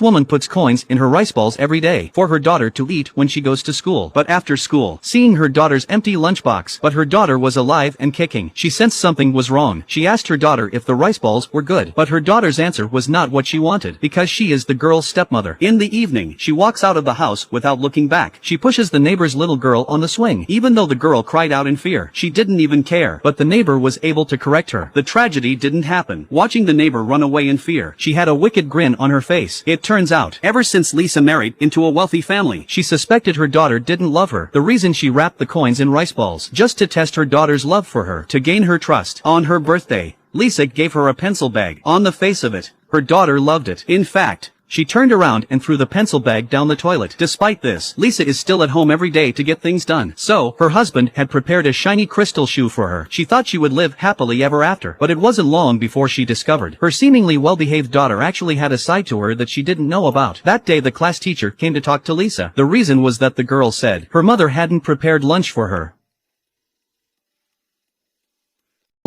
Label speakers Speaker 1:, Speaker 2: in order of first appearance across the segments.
Speaker 1: Woman puts coins in her rice balls every day for her daughter to eat when she goes to school. But after school, seeing her daughter's empty lunchbox, but her daughter was alive and kicking, she sensed something was wrong. She asked her daughter if the rice balls were good, but her daughter's answer was not what she wanted, because she is the girl's stepmother. In the evening, she walks out of the house without looking back. She pushes the neighbor's little girl on the swing. Even though the girl cried out in fear, she didn't even care, but the neighbor was able to correct her. The tragedy didn't happen. Watching the neighbor run away in fear, she had a wicked grin on her face. It turns out, ever since Lisa married into a wealthy family, she suspected her daughter didn't love her. The reason she wrapped the coins in rice balls, just to test her daughter's love for her, to gain her trust. On her birthday, Lisa gave her a pencil bag. On the face of it, her daughter loved it. In fact, she turned around and threw the pencil bag down the toilet. Despite this, Lisa is still at home every day to get things done. So, her husband had prepared a shiny crystal shoe for her. She thought she would live happily ever after, but it wasn't long before she discovered her seemingly well-behaved daughter actually had a side to her that she didn't know about. That day the class teacher came to talk to Lisa. The reason was that the girl said her mother hadn't prepared lunch for her.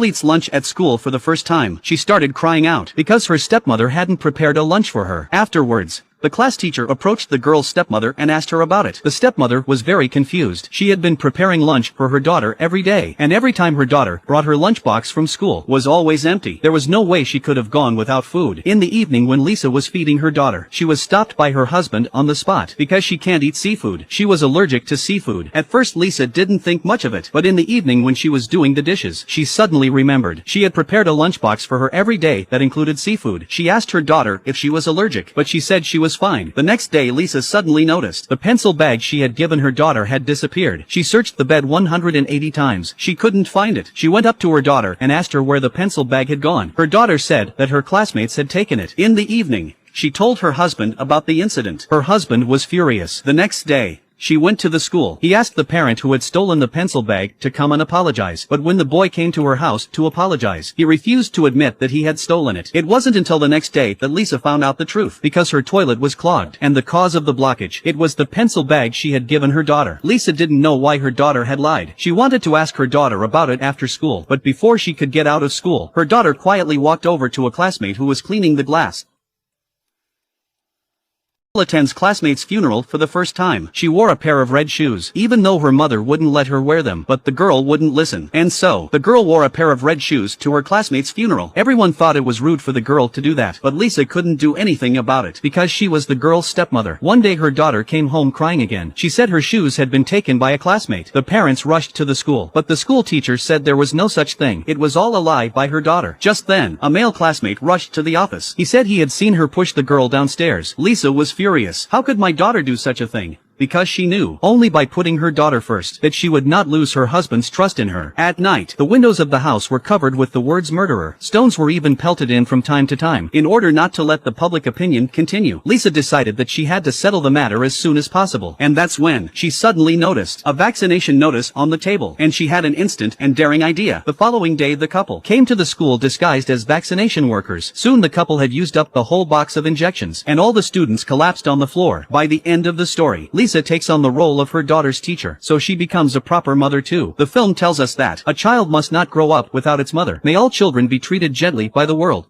Speaker 1: Eats lunch at school for the first time. She started crying out because her stepmother hadn't prepared a lunch for her. Afterwards, the class teacher approached the girl's stepmother and asked her about it. The stepmother was very confused. She had been preparing lunch for her daughter every day, and every time her daughter brought her lunchbox from school was always empty. There was no way she could have gone without food. In the evening when Lisa was feeding her daughter, she was stopped by her husband on the spot because she can't eat seafood. She was allergic to seafood. At first Lisa didn't think much of it, but in the evening when she was doing the dishes, she suddenly remembered. She had prepared a lunchbox for her every day that included seafood. She asked her daughter if she was allergic, but she said she was fine. The next day Lisa suddenly noticed the pencil bag she had given her daughter had disappeared. She searched the bed 180 times. She couldn't find it. She went up to her daughter and asked her where the pencil bag had gone. Her daughter said that her classmates had taken it. In the evening, she told her husband about the incident. Her husband was furious. The next day, she went to the school. He asked the parent who had stolen the pencil bag to come and apologize. But when the boy came to her house to apologize, he refused to admit that he had stolen it. It wasn't until the next day that Lisa found out the truth, because her toilet was clogged. And the cause of the blockage, it was the pencil bag she had given her daughter. Lisa didn't know why her daughter had lied. She wanted to ask her daughter about it after school, but before she could get out of school, her daughter quietly walked over to a classmate who was cleaning the glass. Attends classmate's funeral for the first time. She wore a pair of red shoes, even though her mother wouldn't let her wear them, but the girl wouldn't listen. And so, the girl wore a pair of red shoes to her classmate's funeral. Everyone thought it was rude for the girl to do that, but Lisa couldn't do anything about it, because she was the girl's stepmother. One day her daughter came home crying again. She said her shoes had been taken by a classmate. The parents rushed to the school, but the school teacher said there was no such thing. It was all a lie by her daughter. Just then, a male classmate rushed to the office. He said he had seen her push the girl downstairs. Lisa was furious. How could my daughter do such a thing? Because she knew, only by putting her daughter first, that she would not lose her husband's trust in her. At night, the windows of the house were covered with the words murderer. Stones were even pelted in from time to time, in order not to let the public opinion continue. Lisa decided that she had to settle the matter as soon as possible. And that's when she suddenly noticed a vaccination notice on the table. And she had an instant and daring idea. The following day the couple came to the school disguised as vaccination workers. Soon the couple had used up the whole box of injections, and all the students collapsed on the floor. By the end of the story, Lisa takes on the role of her daughter's teacher, so she becomes a proper mother too. The film tells us that a child must not grow up without its mother. May all children be treated gently by the world.